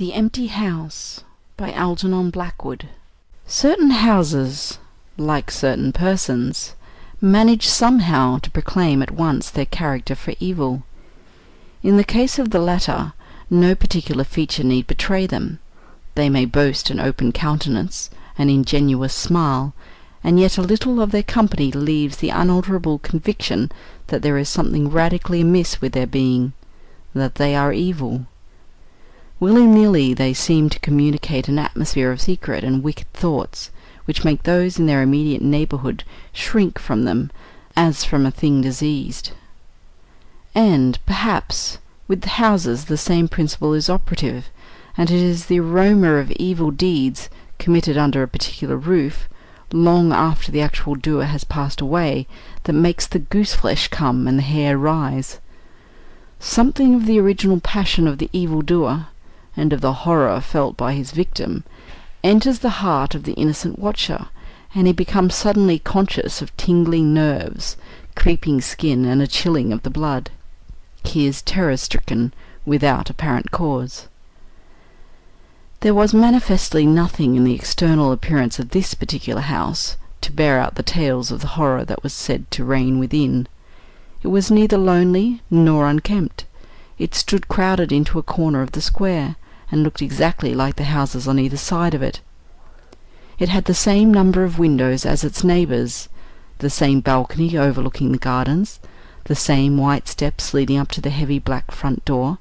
The Empty House by Alджернон Blэквуд. Certain houses, like certain persons, manage somehow to proclaim at once their character for evil. In the case of the latter, no particular feature need betray them. They may boast an open countenance, an ingenuous smile, and yet a little of their company leaves the unalterable conviction that there is something radically amiss with their being, that they are evil. Willy-nilly they seem to communicate an atmosphere of secret and wicked thoughts, which make those in their immediate neighbourhood shrink from them as from a thing diseased. And, perhaps, with the houses the same principle is operative, and it is the aroma of evil deeds committed under a particular roof, long after the actual doer has passed away, that makes the goose-flesh come and the hair rise. Something of the original passion of the evil-doer, and of the horror felt by his victim, enters the heart of the innocent watcher, and he becomes suddenly conscious of tingling nerves, creeping skin, and a chilling of the blood. He is terror-stricken without apparent cause. There was manifestly nothing in the external appearance of this particular house to bear out the tales of the horror that was said to reign within. It was neither lonely nor unkempt. It stood crowded into a corner of the square, and looked exactly like the houses on either side of it. It had the same number of windows as its neighbours, the same balcony overlooking the gardens, the same white steps leading up to the heavy black front door,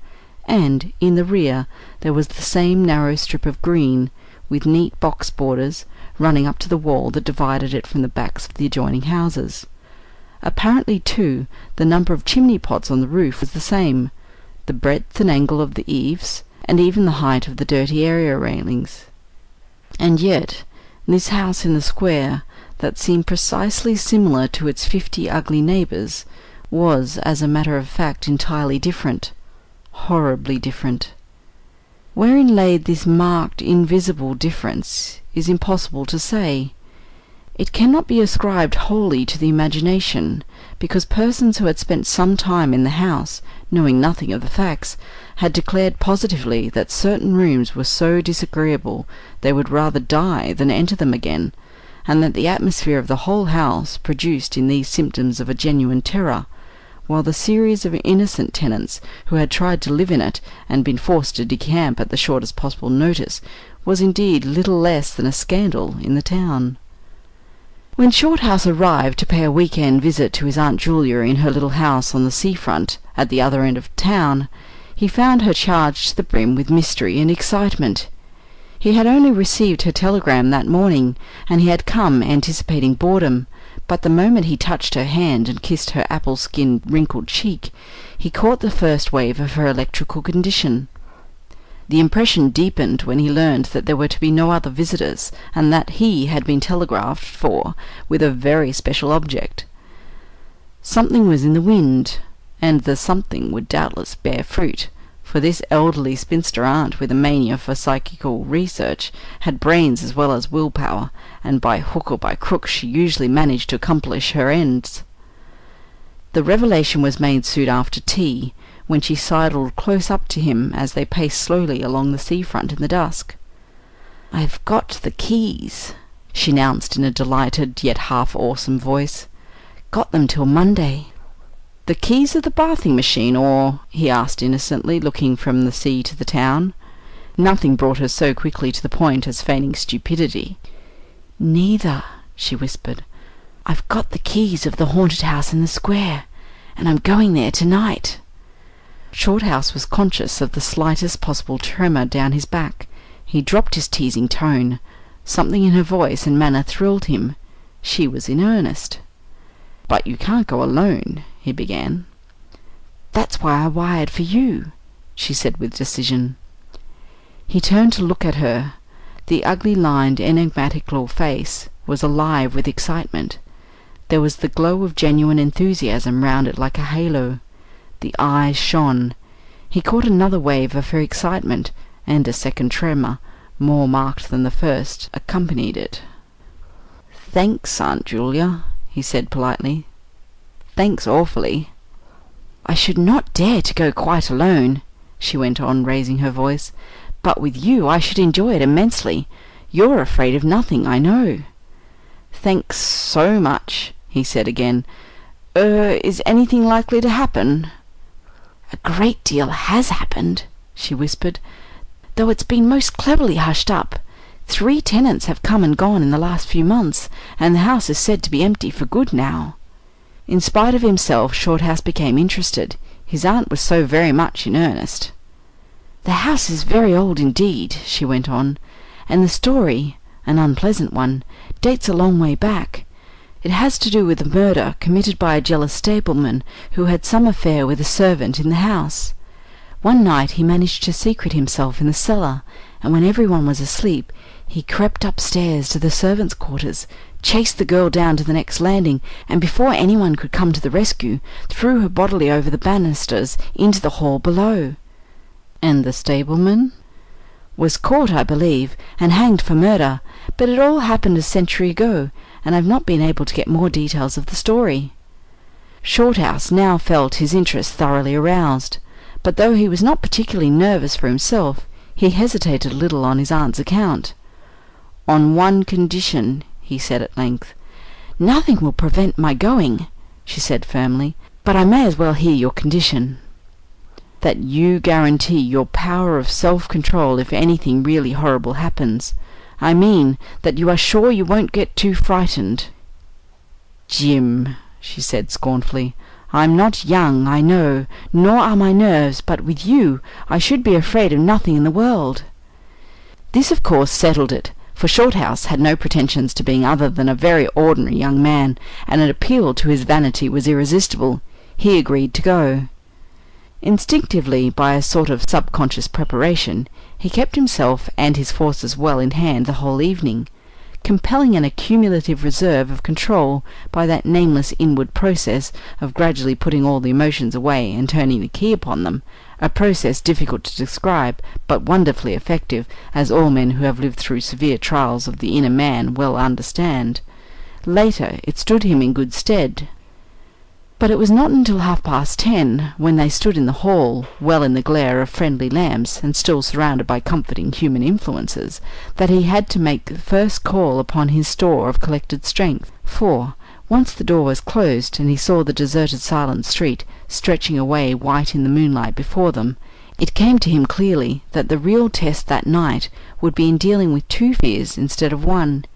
and, in the rear, there was the same narrow strip of green, with neat box borders, running up to the wall that divided it from the backs of the adjoining houses. Apparently, too, the number of chimney-pots on the roof was the same, the breadth and angle of the eaves, and even the height of the dirty area railings. And yet, this house in the square, that seemed precisely similar to its 50 ugly neighbours, was, as a matter of fact, entirely different, horribly different. Wherein lay this marked, invisible difference is impossible to say. It cannot be ascribed wholly to the imagination, because persons who had spent some time in the house, knowing nothing of the facts, had declared positively that certain rooms were so disagreeable they would rather die than enter them again, and that the atmosphere of the whole house produced in these symptoms of a genuine terror, while the series of innocent tenants who had tried to live in it and been forced to decamp at the shortest possible notice was indeed little less than a scandal in the town. When Shorthouse arrived to pay a week-end visit to his Aunt Julia in her little house on the sea-front at the other end of town, he found her charged to the brim with mystery and excitement. He had only received her telegram that morning, and he had come anticipating boredom, but the moment he touched her hand and kissed her apple-skinned wrinkled cheek, he caught the first wave of her electrical condition. The impression deepened when he learned that there were to be no other visitors, and that he had been telegraphed for with a very special object. Something was in the wind, and the something would doubtless bear fruit, for this elderly spinster aunt with a mania for psychical research had brains as well as will-power, and by hook or by crook she usually managed to accomplish her ends. The revelation was made soon after tea, when she sidled close up to him as they paced slowly along the sea-front in the dusk. "I've got the keys," she announced in a delighted yet half-awesome voice. "Got them till Monday." "The keys of the bathing machine, or—" he asked innocently, looking from the sea to the town. Nothing brought her so quickly to the point as feigning stupidity. "Neither," she whispered. "I've got the keys of the haunted house in the square, and I'm going there tonight." Shorthouse was conscious of the slightest possible tremor down his back. He dropped his teasing tone. Something in her voice and manner thrilled him. She was in earnest. "But you can't go alone," he began. "That's why I wired for you," she said with decision. He turned to look at her. The ugly-lined, enigmatic little face was alive with excitement. There was the glow of genuine enthusiasm round it like a halo. The eyes shone. He caught another wave of her excitement, and a second tremor, more marked than the first, accompanied it. "Thanks, Aunt Julia," he said politely. "Thanks awfully." "I should not dare to go quite alone," she went on, raising her voice, But with you I should enjoy it immensely. You're afraid of nothing, I know." "Thanks so much," he said again. Is anything likely to happen?" "A great deal has happened," she whispered, "though it's been most cleverly hushed up. 3 tenants have come and gone in the last few months, and the house is said to be empty for good now." In spite of himself, Shorthouse became interested. His aunt was so very much in earnest. "The house is very old indeed," she went on, "and the story, an unpleasant one, dates a long way back. It has to do with a murder committed by a jealous stableman who had some affair with a servant in the house. One night he managed to secret himself in the cellar, and when everyone was asleep, he crept upstairs to the servants' quarters, chased the girl down to the next landing, and before anyone could come to the rescue, threw her bodily over the banisters into the hall below." "And the stableman?" "Was caught, I believe, and hanged for murder, but it all happened a century ago, and I've not been able to get more details of the story." Shorthouse now felt his interest thoroughly aroused, but though he was not particularly nervous for himself, he hesitated a little on his aunt's account. "On one condition," he said at length. "Nothing will prevent my going," she said firmly, "but I may as well hear your condition." "That you guarantee your power of self-control if anything really horrible happens. I mean that you are sure you won't get too frightened." "Jim," she said scornfully, "I'm not young, I know, nor are my nerves, but with you I should be afraid of nothing in the world." This of course settled it, for Shorthouse had no pretensions to being other than a very ordinary young man, and an appeal to his vanity was irresistible. He agreed to go. Instinctively, by a sort of subconscious preparation, he kept himself and his forces well in hand the whole evening, compelling an accumulative reserve of control by that nameless inward process of gradually putting all the emotions away and turning the key upon them, a process difficult to describe, but wonderfully effective, as all men who have lived through severe trials of the inner man well understand. Later it stood him in good stead. But it was not until 10:30, when they stood in the hall, well in the glare of friendly lamps, and still surrounded by comforting human influences, that he had to make the first call upon his store of collected strength. For, once the door was closed, and he saw the deserted silent street stretching away white in the moonlight before them, it came to him clearly that the real test that night would be in dealing with 2 fears instead of 1.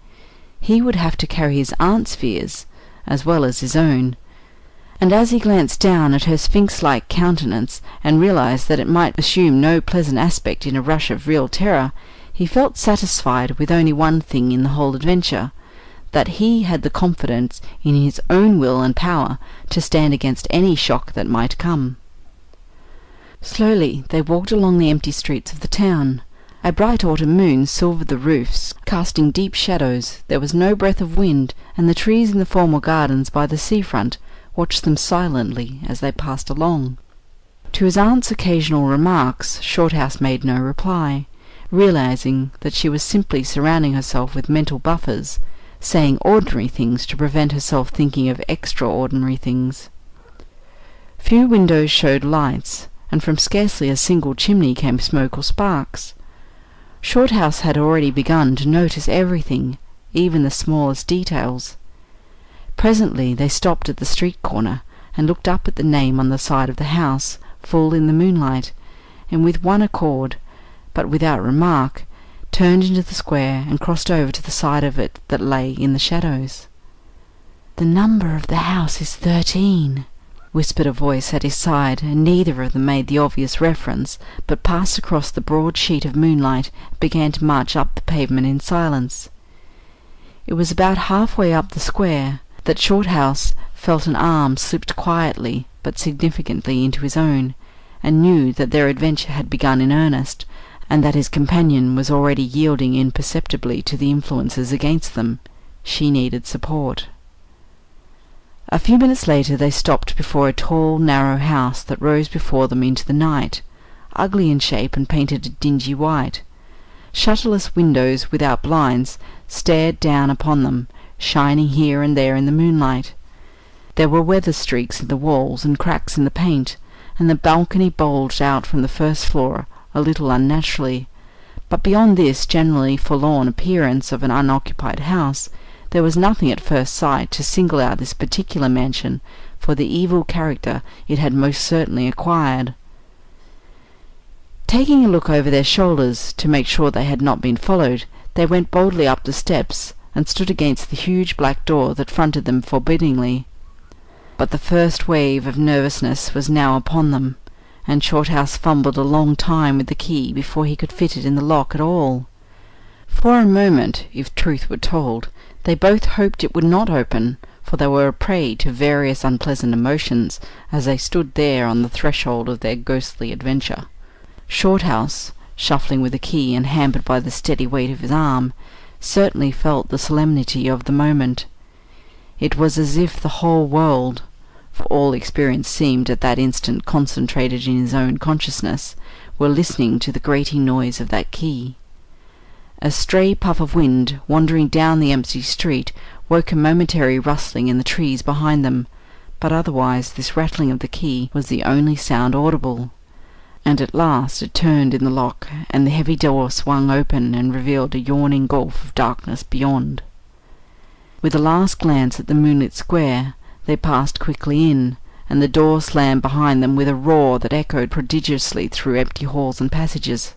He would have to carry his aunt's fears, as well as his own. And as he glanced down at her sphinx-like countenance, and realized that it might assume no pleasant aspect in a rush of real terror, he felt satisfied with only one thing in the whole adventure, that he had the confidence in his own will and power to stand against any shock that might come. Slowly they walked along the empty streets of the town. A bright autumn moon silvered the roofs, casting deep shadows. There was no breath of wind, and the trees in the formal gardens by the sea-front watched them silently as they passed along. To his aunt's occasional remarks Shorthouse made no reply, realizing that she was simply surrounding herself with mental buffers, saying ordinary things to prevent herself thinking of extraordinary things. Few windows showed lights, and from scarcely a single chimney came smoke or sparks. Shorthouse had already begun to notice everything, even the smallest details. Presently they stopped at the street corner, and looked up at the name on the side of the house, full in the moonlight, and with one accord, but without remark, turned into the square and crossed over to the side of it that lay in the shadows. "The number of the house is 13, whispered a voice at his side, and neither of them made the obvious reference, but passed across the broad sheet of moonlight and began to march up the pavement in silence. It was about half-way up the square that Shorthouse felt an arm slipped quietly but significantly into his own, and knew that their adventure had begun in earnest, and that his companion was already yielding imperceptibly to the influences against them. She needed support. A few minutes later they stopped before a tall, narrow house that rose before them into the night, ugly in shape and painted a dingy white. Shutterless windows without blinds stared down upon them, shining here and there in the moonlight. There were weather streaks in the walls and cracks in the paint, and the balcony bulged out from the first floor a little unnaturally, But beyond this generally forlorn appearance of an unoccupied house, there was nothing at first sight to single out this particular mansion for the evil character it had most certainly acquired. Taking a look over their shoulders to make sure they had not been followed, they went boldly up the steps and stood against the huge black door that fronted them forbiddingly. But the first wave of nervousness was now upon them, and Shorthouse fumbled a long time with the key before he could fit it in the lock at all. For a moment, if truth were told, they both hoped it would not open, for they were a prey to various unpleasant emotions as they stood there on the threshold of their ghostly adventure. Shorthouse, shuffling with the key and hampered by the steady weight of his arm, certainly felt the solemnity of the moment. It was as if the whole world, for all experience seemed at that instant concentrated in his own consciousness, were listening to the grating noise of that key. A stray puff of wind wandering down the empty street woke a momentary rustling in the trees behind them, but otherwise this rattling of the key was the only sound audible. And at last it turned in the lock, and the heavy door swung open and revealed a yawning gulf of darkness beyond. With a last glance at the moonlit square, they passed quickly in, and the door slammed behind them with a roar that echoed prodigiously through empty halls and passages.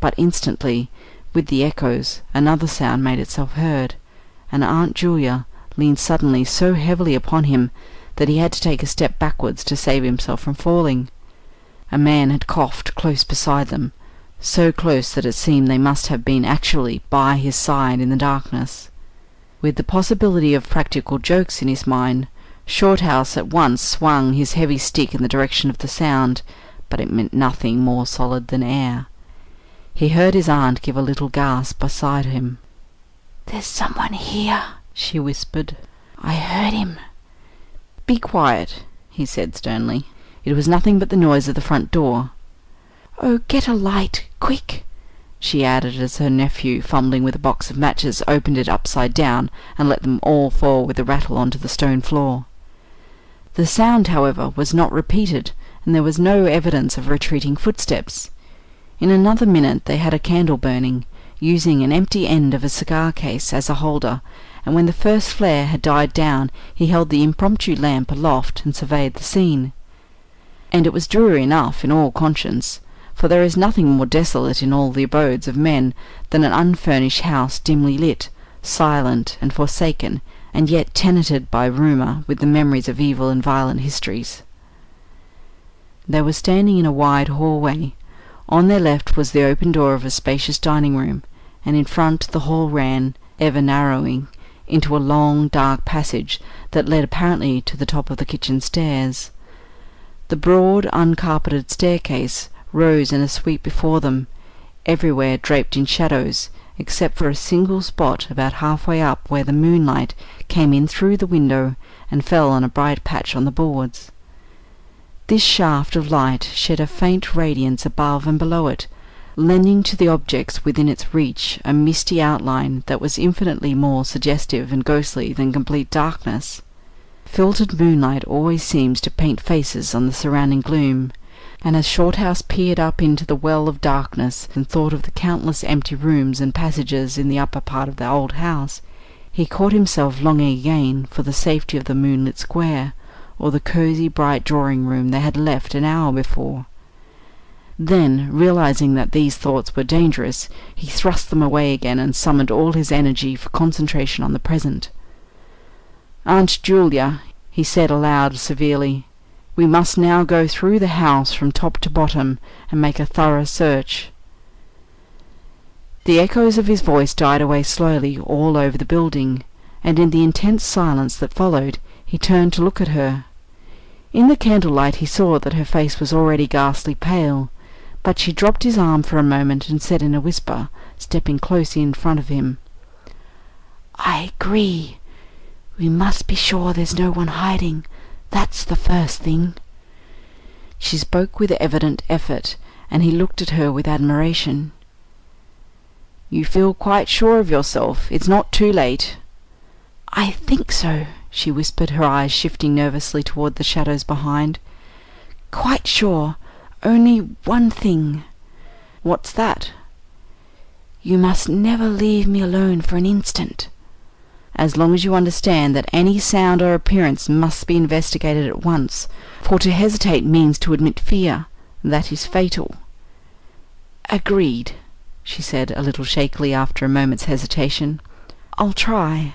But instantly, with the echoes, another sound made itself heard, and Aunt Julia leaned suddenly so heavily upon him that he had to take a step backwards to save himself from falling. A man had coughed close beside them, so close that it seemed they must have been actually by his side in the darkness. With the possibility of practical jokes in his mind, Shorthouse at once swung his heavy stick in the direction of the sound, but it meant nothing more solid than air. He heard his aunt give a little gasp beside him. "There's someone here," she whispered. "I heard him." "Be quiet," he said sternly. It was nothing but the noise of the front door. "Oh, get a light, quick!" she added as her nephew, fumbling with a box of matches, opened it upside down and let them all fall with a rattle onto the stone floor. The sound, however, was not repeated, and there was no evidence of retreating footsteps. In another minute they had a candle burning, using an empty end of a cigar case as a holder, and when the first flare had died down he held the impromptu lamp aloft and surveyed the scene. And it was dreary enough in all conscience, for there is nothing more desolate in all the abodes of men than an unfurnished house dimly lit, silent and forsaken, and yet tenanted by rumour with the memories of evil and violent histories. They were standing in a wide hallway. On their left was the open door of a spacious dining room, and in front the hall ran, ever narrowing, into a long dark passage that led apparently to the top of the kitchen stairs. The broad uncarpeted staircase rose in a sweep before them, everywhere draped in shadows, except for a single spot about halfway up where the moonlight came in through the window and fell on a bright patch on the boards. This shaft of light shed a faint radiance above and below it, lending to the objects within its reach a misty outline that was infinitely more suggestive and ghostly than complete darkness. Filtered moonlight always seems to paint faces on the surrounding gloom, and as Shorthouse peered up into the well of darkness and thought of the countless empty rooms and passages in the upper part of the old house, he caught himself longing again for the safety of the moonlit square, or the cosy bright drawing-room they had left an hour before. Then, realizing that these thoughts were dangerous, he thrust them away again and summoned all his energy for concentration on the present. "Aunt Julia," he said aloud severely, "we must now go through the house from top to bottom and make a thorough search." The echoes of his voice died away slowly all over the building, and in the intense silence that followed he turned to look at her. In the candlelight he saw that her face was already ghastly pale, but she dropped his arm for a moment and said in a whisper, stepping close in front of him, "I agree. We must be sure there's no one hiding. That's the first thing." She spoke with evident effort, and he looked at her with admiration. "You feel quite sure of yourself? It's not too late?" "I think so," she whispered, her eyes shifting nervously toward the shadows behind. "Quite sure. Only one thing." "What's that?" You must never leave me alone for an instant. As long as you understand that any sound or appearance must be investigated at once, for to hesitate means to admit fear. That is fatal." "Agreed," she said, a little shakily after a moment's hesitation. "I'll try."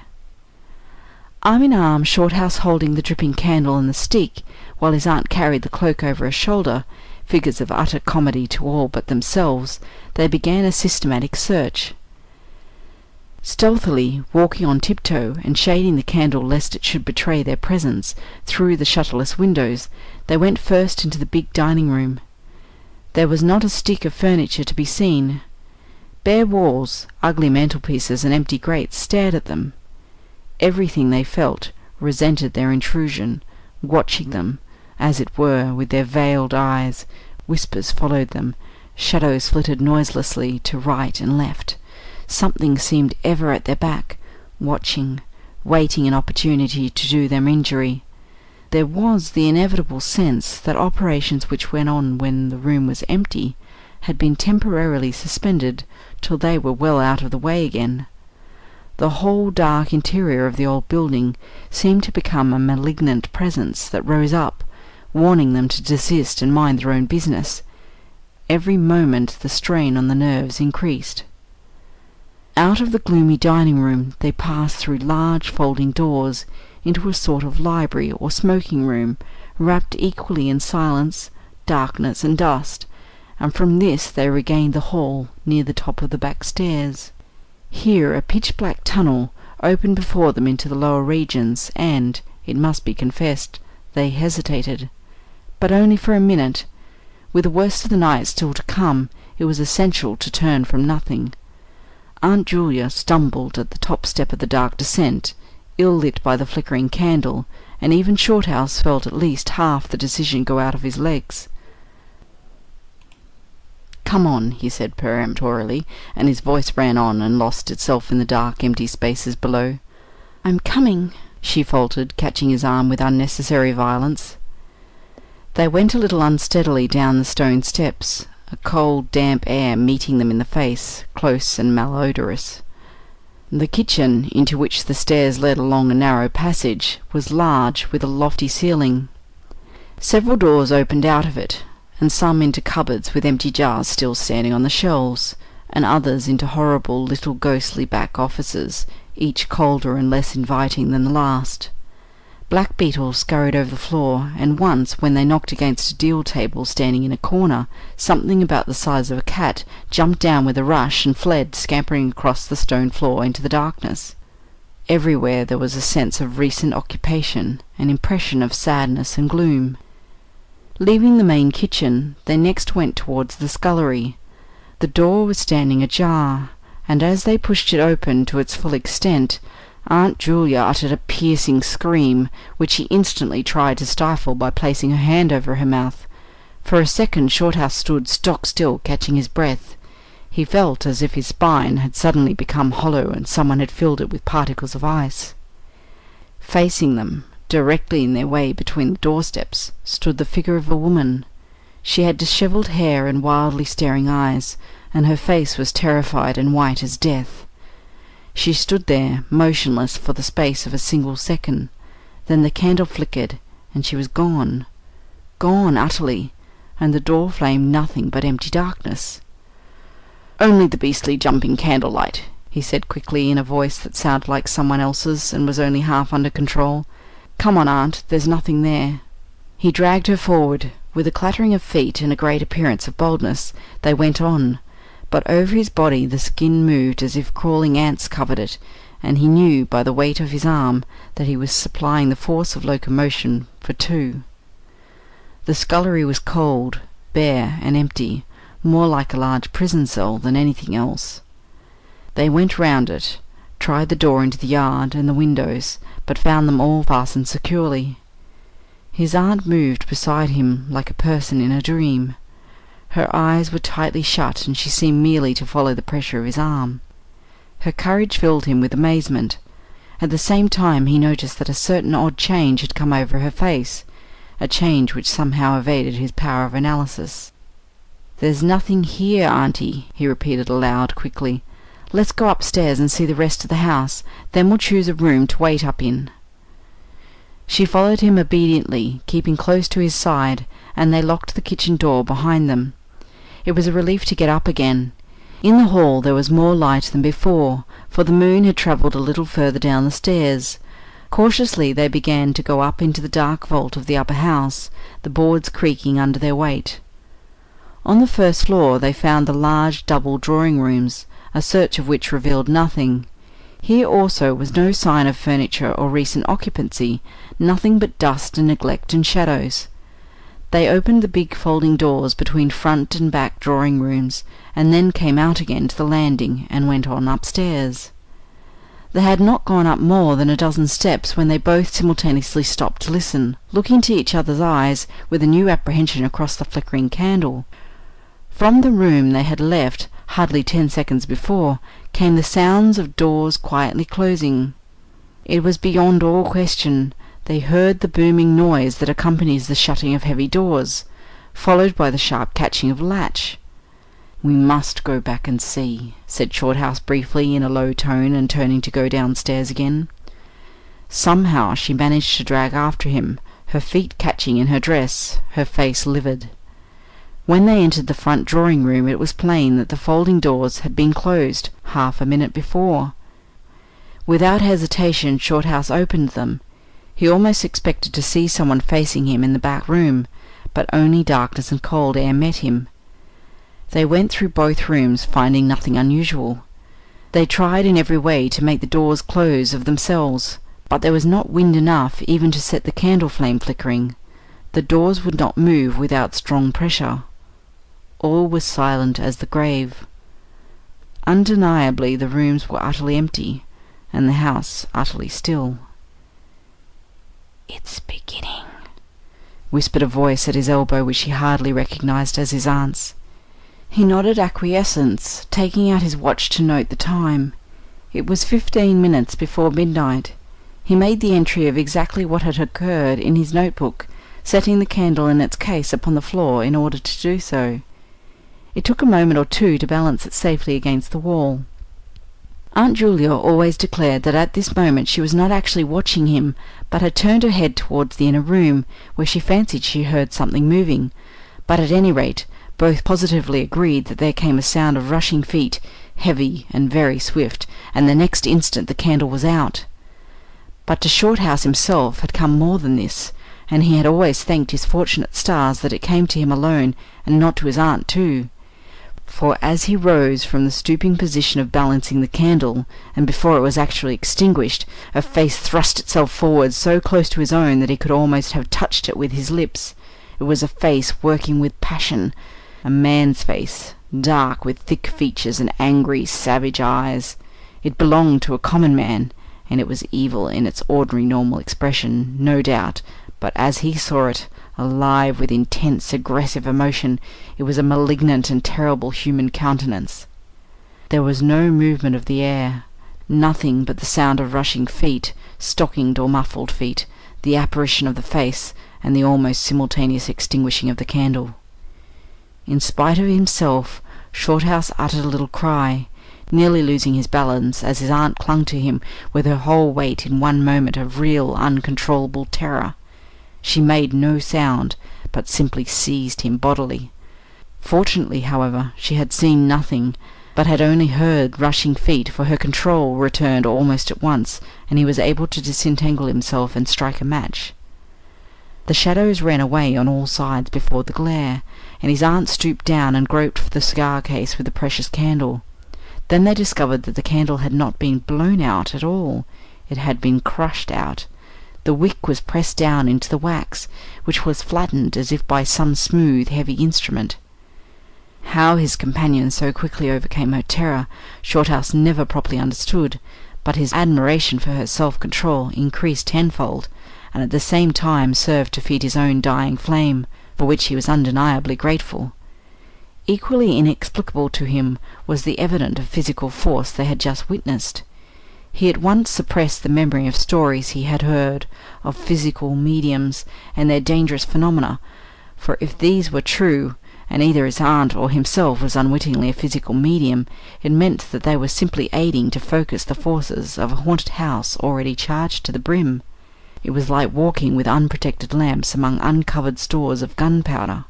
Arm in arm, Shorthouse holding the dripping candle and the stick, while his aunt carried the cloak over her shoulder, figures of utter comedy to all but themselves, they began a systematic search. Stealthily, walking on tiptoe, and shading the candle lest it should betray their presence, through the shutterless windows, they went first into the big dining-room. There was not a stick of furniture to be seen. Bare walls, ugly mantelpieces, and empty grates stared at them. Everything, they felt, resented their intrusion, watching them, as it were, with their veiled eyes. Whispers followed them. Shadows flitted noiselessly to right and left. Something seemed ever at their back, watching, waiting an opportunity to do them injury. There was the inevitable sense that operations which went on when the room was empty had been temporarily suspended till they were well out of the way again. The whole dark interior of the old building seemed to become a malignant presence that rose up, warning them to desist and mind their own business. Every moment the strain on the nerves increased. Out of the gloomy dining-room they passed through large folding doors into a sort of library or smoking-room, wrapped equally in silence, darkness, and dust, and from this they regained the hall near the top of the back stairs. Here a pitch-black tunnel opened before them into the lower regions, and, it must be confessed, they hesitated. But only for a minute. With the worst of the night still to come, it was essential to turn from nothing. Aunt Julia stumbled at the top step of the dark descent, ill-lit by the flickering candle, and even Shorthouse felt at least half the decision go out of his legs. "Come on," he said peremptorily, and his voice ran on and lost itself in the dark, empty spaces below. "I'm coming," she faltered, catching his arm with unnecessary violence. They went a little unsteadily down the stone steps, a cold, damp air meeting them in the face, close and malodorous. The kitchen, into which the stairs led along a narrow passage, was large, with a lofty ceiling. Several doors opened out of it, and some into cupboards with empty jars still standing on the shelves, and others into horrible little ghostly back offices, each colder and less inviting than the last. Black beetles scurried over the floor, and once, when they knocked against a deal table standing in a corner, something about the size of a cat jumped down with a rush and fled, scampering across the stone floor into the darkness. Everywhere there was a sense of recent occupation, an impression of sadness and gloom. Leaving the main kitchen, they next went towards the scullery. The door was standing ajar, and as they pushed it open to its full extent, Aunt Julia uttered a piercing scream, which she instantly tried to stifle by placing her hand over her mouth. For a second Shorthouse stood stock-still, catching his breath. He felt as if his spine had suddenly become hollow and someone had filled it with particles of ice. Facing them, directly in their way between the doorsteps, stood the figure of a woman. She had dishevelled hair and wildly staring eyes, and her face was terrified and white as death. She stood there, motionless for the space of a single second. Then the candle flickered, and she was gone. Gone utterly, and the door flamed nothing but empty darkness. "Only the beastly jumping candlelight," he said quickly, in a voice that sounded like someone else's and was only half under control. "Come on, Aunt, there's nothing there." He dragged her forward. With a clattering of feet and a great appearance of boldness, they went on. But over his body the skin moved as if crawling ants covered it, and he knew by the weight of his arm that he was supplying the force of locomotion for two. The scullery was cold, bare, and empty, more like a large prison cell than anything else. They went round it, tried the door into the yard and the windows, but found them all fastened securely. His aunt moved beside him like a person in a dream. Her eyes were tightly shut, and she seemed merely to follow the pressure of his arm. Her courage filled him with amazement. At the same time he noticed that a certain odd change had come over her face, a change which somehow evaded his power of analysis. "There's nothing here, Auntie," he repeated aloud quickly. Let's go upstairs and see the rest of the house, then we'll choose a room to wait up in." She followed him obediently, keeping close to his side, and they locked the kitchen door behind them. It was a relief to get up again. In the hall there was more light than before, for the moon had travelled a little further down the stairs. Cautiously they began to go up into the dark vault of the upper house, the boards creaking under their weight. On the first floor they found the large double drawing-rooms, a search of which revealed nothing. Here also was no sign of furniture or recent occupancy, nothing but dust and neglect and shadows. They opened the big folding doors between front and back drawing-rooms, and then came out again to the landing and went on upstairs. They had not gone up more than a dozen steps when they both simultaneously stopped to listen, looking into each other's eyes with a new apprehension across the flickering candle. From the room they had left, hardly 10 seconds before, came the sounds of doors quietly closing. It was beyond all question. They heard the booming noise that accompanies the shutting of heavy doors, followed by the sharp catching of latch. "We must go back and see," said Shorthouse briefly in a low tone, and turning to go downstairs again. Somehow she managed to drag after him, her feet catching in her dress, her face livid. When they entered the front drawing-room it was plain that the folding doors had been closed half a minute before. Without hesitation Shorthouse opened them. He almost expected to see someone facing him in the back room, but only darkness and cold air met him. They went through both rooms, finding nothing unusual. They tried in every way to make the doors close of themselves, but there was not wind enough even to set the candle flame flickering. The doors would not move without strong pressure. All was silent as the grave. Undeniably the rooms were utterly empty, and the house utterly still. "It's beginning," whispered a voice at his elbow which he hardly recognized as his aunt's. He nodded acquiescence, taking out his watch to note the time. It was 15 minutes before midnight. He made the entry of exactly what had occurred in his notebook, setting the candle in its case upon the floor in order to do so. It took a moment or two to balance it safely against the wall. Aunt Julia always declared that at this moment she was not actually watching him, but had turned her head towards the inner room, where she fancied she heard something moving. But at any rate, both positively agreed that there came a sound of rushing feet, heavy and very swift, and the next instant the candle was out. But to Shorthouse himself had come more than this, and he had always thanked his fortunate stars that it came to him alone, and not to his aunt too. For as he rose from the stooping position of balancing the candle, and before it was actually extinguished, a face thrust itself forward so close to his own that he could almost have touched it with his lips. It was a face working with passion, a man's face, dark, with thick features and angry, savage eyes. It belonged to a common man, and it was evil in its ordinary normal expression, no doubt, but as he saw it, alive with intense, aggressive emotion, it was a malignant and terrible human countenance. There was no movement of the air, nothing but the sound of rushing feet, stockinged or muffled feet, the apparition of the face, and the almost simultaneous extinguishing of the candle. In spite of himself, Shorthouse uttered a little cry, nearly losing his balance as his aunt clung to him with her whole weight in one moment of real, uncontrollable terror. She made no sound, but simply seized him bodily. Fortunately, however, she had seen nothing, but had only heard rushing feet, for her control returned almost at once, and he was able to disentangle himself and strike a match. The shadows ran away on all sides before the glare, and his aunt stooped down and groped for the cigar case with the precious candle. Then they discovered that the candle had not been blown out at all. It had been crushed out. The wick was pressed down into the wax, which was flattened as if by some smooth, heavy instrument. How his companion so quickly overcame her terror, Shorthouse never properly understood, but his admiration for her self-control increased tenfold, and at the same time served to feed his own dying flame, for which he was undeniably grateful. Equally inexplicable to him was the evident physical force they had just witnessed. He at once suppressed the memory of stories he had heard, of physical mediums, and their dangerous phenomena, for if these were true, and either his aunt or himself was unwittingly a physical medium, it meant that they were simply aiding to focus the forces of a haunted house already charged to the brim. It was like walking with unprotected lamps among uncovered stores of gunpowder.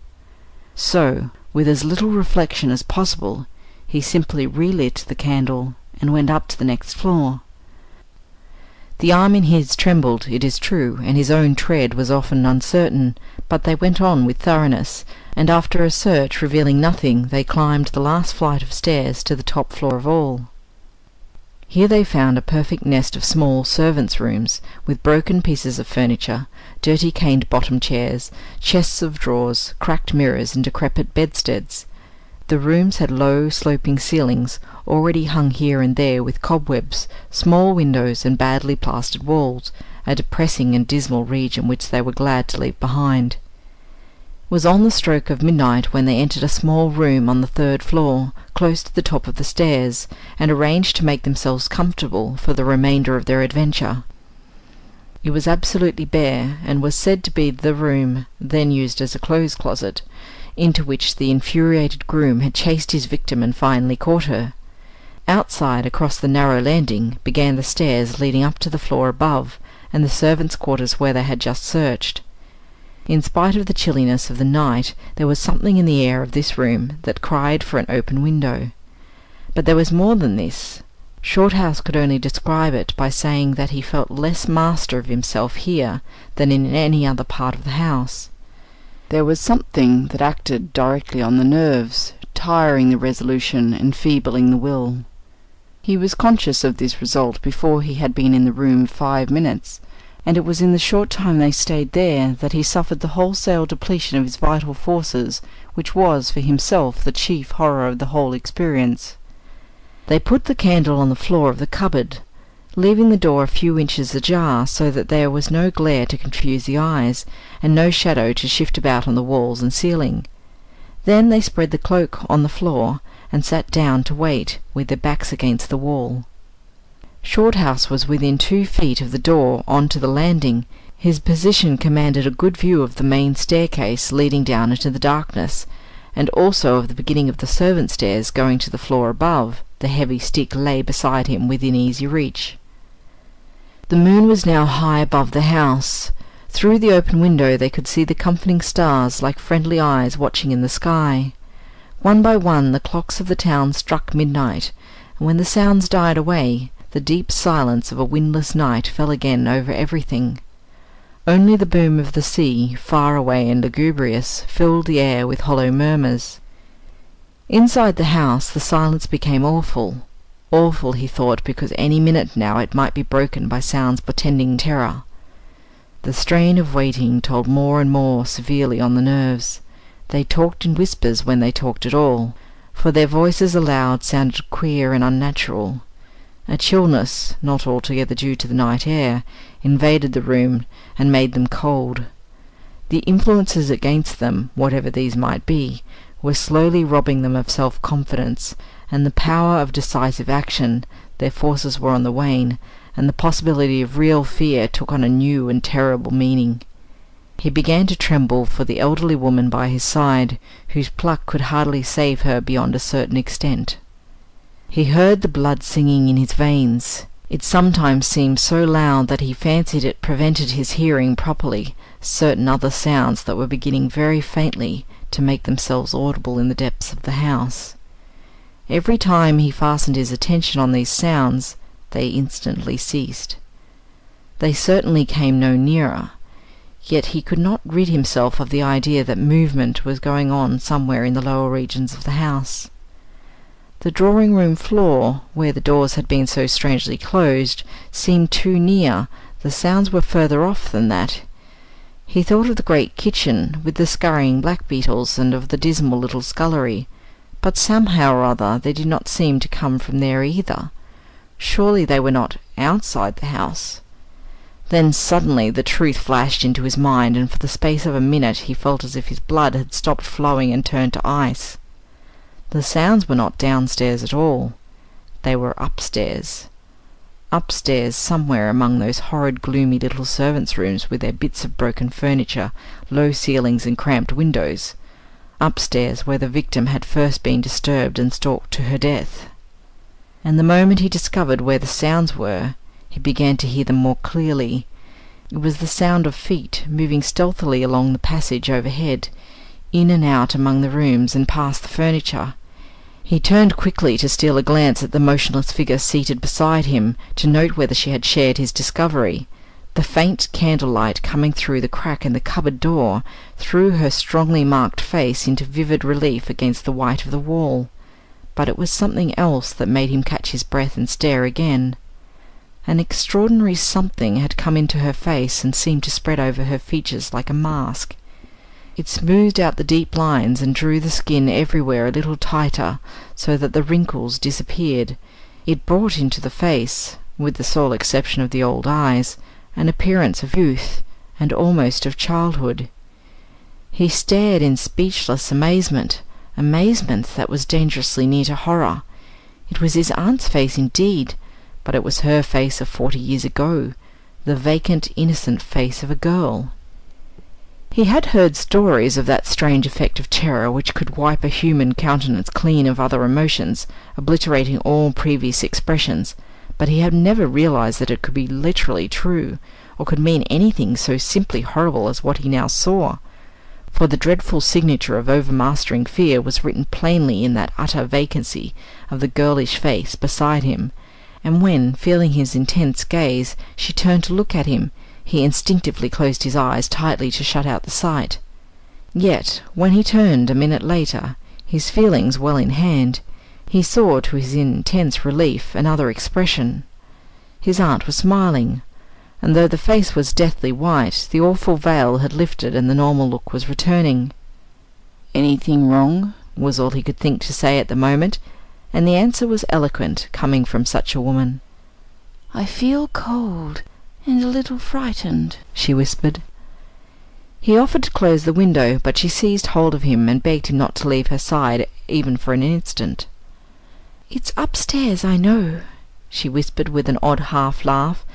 So, with as little reflection as possible, he simply relit the candle and went up to the next floor. The arm in his trembled, it is true, and his own tread was often uncertain, but they went on with thoroughness, and after a search revealing nothing, they climbed the last flight of stairs to the top floor of all. Here they found a perfect nest of small servants' rooms, with broken pieces of furniture, dirty caned-bottom chairs, chests of drawers, cracked mirrors, and decrepit bedsteads. The rooms had low, sloping ceilings, already hung here and there with cobwebs, small windows, and badly plastered walls, a depressing and dismal region which they were glad to leave behind. It was on the stroke of midnight when they entered a small room on the 3rd floor, close to the top of the stairs, and arranged to make themselves comfortable for the remainder of their adventure. It was absolutely bare, and was said to be the room, then used as a clothes closet, into which the infuriated groom had chased his victim and finally caught her. Outside, across the narrow landing, began the stairs leading up to the floor above, and the servants' quarters where they had just searched. In spite of the chilliness of the night, there was something in the air of this room that cried for an open window. But there was more than this. Shorthouse could only describe it by saying that he felt less master of himself here than in any other part of the house. There was something that acted directly on the nerves, tiring the resolution, enfeebling the will. He was conscious of this result before he had been in the room 5 minutes, and it was in the short time they stayed there that he suffered the wholesale depletion of his vital forces, which was, for himself, the chief horror of the whole experience. They put the candle on the floor of the cupboard, leaving the door a few inches ajar so that there was no glare to confuse the eyes, and no shadow to shift about on the walls and ceiling. Then they spread the cloak on the floor, and sat down to wait, with their backs against the wall. Shorthouse was within 2 feet of the door on to the landing. His position commanded a good view of the main staircase leading down into the darkness, and also of the beginning of the servants' stairs going to the floor above. The heavy stick lay beside him within easy reach. The moon was now high above the house. Through the open window they could see the comforting stars like friendly eyes watching in the sky. One by one the clocks of the town struck midnight, and when the sounds died away, the deep silence of a windless night fell again over everything. Only the boom of the sea, far away and lugubrious, filled the air with hollow murmurs. Inside the house the silence became awful. Awful, he thought, because any minute now it might be broken by sounds portending terror. The strain of waiting told more and more severely on the nerves. They talked in whispers when they talked at all, for their voices aloud sounded queer and unnatural. A chillness, not altogether due to the night air, invaded the room and made them cold. The influences against them, whatever these might be, were slowly robbing them of self-confidence, and the power of decisive action. Their forces were on the wane, and the possibility of real fear took on a new and terrible meaning. He began to tremble for the elderly woman by his side, whose pluck could hardly save her beyond a certain extent. He heard the blood singing in his veins. It sometimes seemed so loud that he fancied it prevented his hearing properly certain other sounds that were beginning very faintly to make themselves audible in the depths of the house. Every time he fastened his attention on these sounds, they instantly ceased. They certainly came no nearer, yet he could not rid himself of the idea that movement was going on somewhere in the lower regions of the house. The drawing-room floor, where the doors had been so strangely closed, seemed too near. The sounds were further off than that. He thought of the great kitchen, with the scurrying blackbeetles, and of the dismal little scullery, but somehow or other they did not seem to come from there either. Surely they were not outside the house. Then suddenly the truth flashed into his mind, and for the space of a minute he felt as if his blood had stopped flowing and turned to ice. The sounds were not downstairs at all. They were upstairs. Upstairs, somewhere among those horrid gloomy little servants' rooms with their bits of broken furniture, low ceilings and cramped windows. upstairs where the victim had first been disturbed and stalked to her death. And the moment he discovered where the sounds were, he began to hear them more clearly. It was the sound of feet moving stealthily along the passage overhead, in and out among the rooms and past the furniture. He turned quickly to steal a glance at the motionless figure seated beside him, to note whether she had shared his discovery. The faint candlelight coming through the crack in the cupboard door threw her strongly marked face into vivid relief against the white of the wall. But it was something else that made him catch his breath and stare again. An extraordinary something had come into her face and seemed to spread over her features like a mask. It smoothed out the deep lines and drew the skin everywhere a little tighter, so that the wrinkles disappeared. It brought into the face, with the sole exception of the old eyes, an appearance of youth, and almost of childhood. He stared in speechless amazement that was dangerously near to horror. It was his aunt's face indeed, but it was her face of 40 years ago, the vacant, innocent face of a girl. He had heard stories of that strange effect of terror which could wipe a human countenance clean of other emotions, obliterating all previous expressions, but he had never realized that it could be literally true, or could mean anything so simply horrible as what he now saw. For the dreadful signature of overmastering fear was written plainly in that utter vacancy of the girlish face beside him, and when, feeling his intense gaze, she turned to look at him, he instinctively closed his eyes tightly to shut out the sight. Yet, when he turned a minute later, his feelings well in hand, he saw to his intense relief another expression. His aunt was smiling, and though the face was deathly white, the awful veil had lifted and the normal look was returning. "Anything wrong?" was all he could think to say at the moment, and the answer was eloquent, coming from such a woman. "I feel cold and a little frightened," she whispered. He offered to close the window, but she seized hold of him and begged him not to leave her side even for an instant. "It's upstairs, I know," she whispered with an odd half-laugh,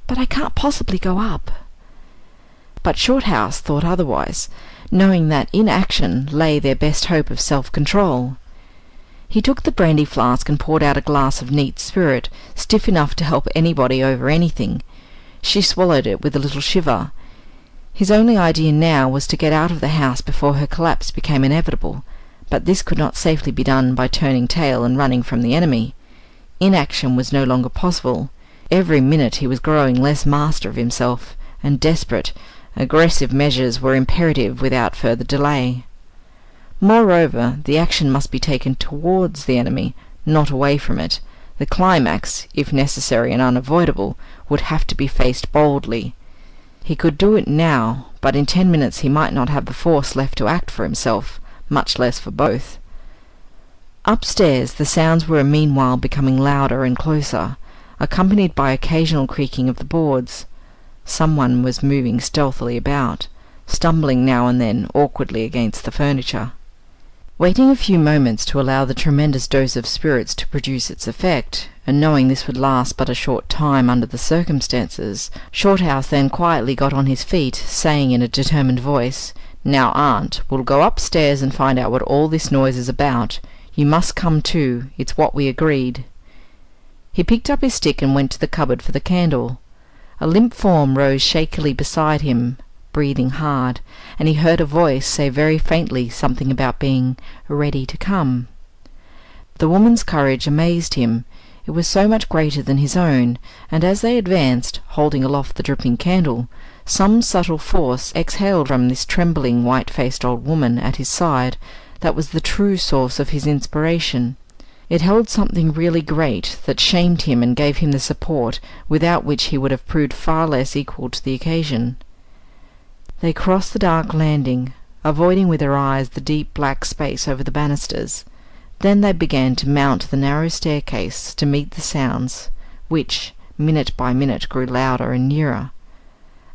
"but I can't possibly go up." But Shorthouse thought otherwise, knowing that in action lay their best hope of self-control. He took the brandy flask and poured out a glass of neat spirit, stiff enough to help anybody over anything. She swallowed it with a little shiver. His only idea now was to get out of the house before her collapse became inevitable, but this could not safely be done by turning tail and running from the enemy. Inaction was no longer possible. Every minute he was growing less master of himself, and desperate, aggressive measures were imperative without further delay. Moreover, the action must be taken towards the enemy, not away from it. The climax, if necessary and unavoidable, would have to be faced boldly. He could do it now, but in 10 minutes he might not have the force left to act for himself, much less for both. Upstairs the sounds were meanwhile becoming louder and closer, accompanied by occasional creaking of the boards. Someone was moving stealthily about, stumbling now and then awkwardly against the furniture. Waiting a few moments to allow the tremendous dose of spirits to produce its effect, and knowing this would last but a short time under the circumstances, Shorthouse then quietly got on his feet, saying in a determined voice, "Now, aunt, we'll go upstairs and find out what all this noise is about. You must come too. It's what we agreed." He picked up his stick and went to the cupboard for the candle. A limp form rose shakily beside him, breathing hard, and he heard a voice say very faintly something about being ready to come. The woman's courage amazed him. It was so much greater than his own, and as they advanced, holding aloft the dripping candle, some subtle force exhaled from this trembling, white-faced old woman at his side that was the true source of his inspiration. It held something really great that shamed him and gave him the support without which he would have proved far less equal to the occasion. They crossed the dark landing, avoiding with their eyes the deep black space over the banisters. Then they began to mount the narrow staircase to meet the sounds, which, minute by minute, grew louder and nearer.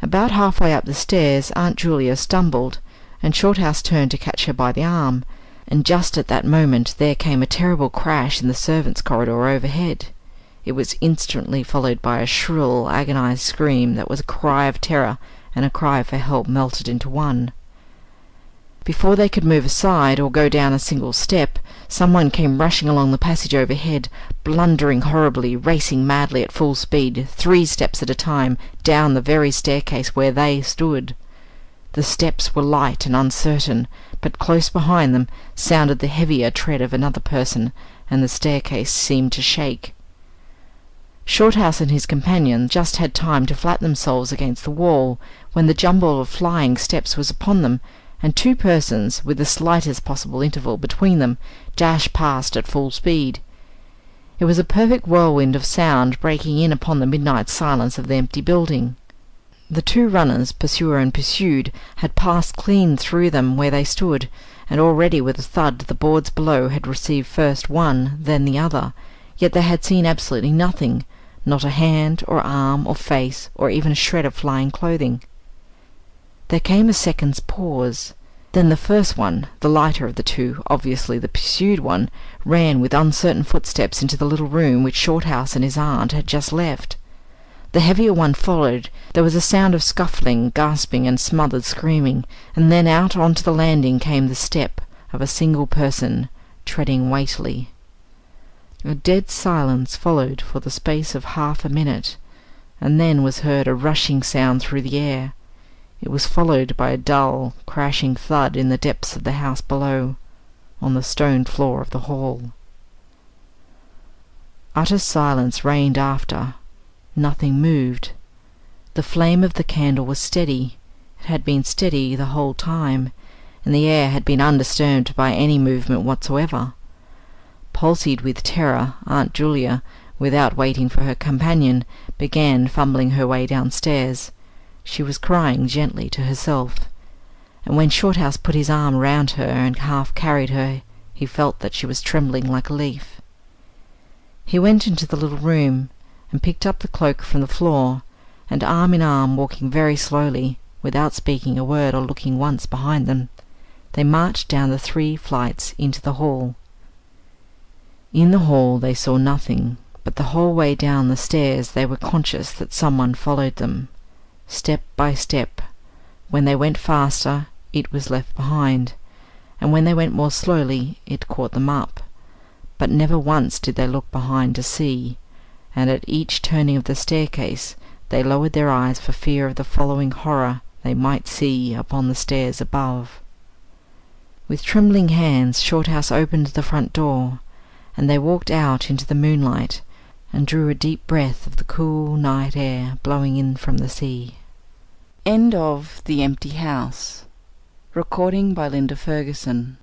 About halfway up the stairs Aunt Julia stumbled, and Shorthouse turned to catch her by the arm, and just at that moment there came a terrible crash in the servants' corridor overhead. It was instantly followed by a shrill, agonized scream that was a cry of terror and a cry for help melted into one. Before they could move aside or go down a single step, someone came rushing along the passage overhead, blundering horribly, racing madly at full speed, 3 steps at a time, down the very staircase where they stood. The steps were light and uncertain, but close behind them sounded the heavier tread of another person, and the staircase seemed to shake. Shorthouse and his companion just had time to flatten themselves against the wall, when the jumble of flying steps was upon them, and 2 persons, with the slightest possible interval between them, dashed past at full speed. It was a perfect whirlwind of sound breaking in upon the midnight silence of the empty building. The 2 runners, pursuer and pursued, had passed clean through them where they stood, and already with a thud the boards below had received first one, then the other, yet they had seen absolutely nothing, not a hand or arm or face or even a shred of flying clothing. There came a second's pause. Then the first one, the lighter of the 2, obviously the pursued one, ran with uncertain footsteps into the little room which Shorthouse and his aunt had just left. The heavier one followed. There was a sound of scuffling, gasping, and smothered screaming, and then out onto the landing came the step of a single person, treading weightily. A dead silence followed for the space of half a minute, and then was heard a rushing sound through the air. It was followed by a dull, crashing thud in the depths of the house below, on the stone floor of the hall. Utter silence reigned after. Nothing moved. The flame of the candle was steady. It had been steady the whole time, and the air had been undisturbed by any movement whatsoever. Palsied with terror, Aunt Julia, without waiting for her companion, began fumbling her way downstairs. She was crying gently to herself, and when Shorthouse put his arm round her and half carried her, he felt that she was trembling like a leaf. He went into the little room, and picked up the cloak from the floor, and arm in arm, walking very slowly, without speaking a word or looking once behind them, they marched down the 3 flights into the hall. In the hall they saw nothing, but the whole way down the stairs they were conscious that someone followed them, step by step. When they went faster, it was left behind, and when they went more slowly, it caught them up. But never once did they look behind to see, and at each turning of the staircase they lowered their eyes for fear of the following horror they might see upon the stairs above. With trembling hands Shorthouse opened the front door, and they walked out into the moonlight, and drew a deep breath of the cool night air blowing in from the sea. End of The Empty House. Recording by Linda Ferguson.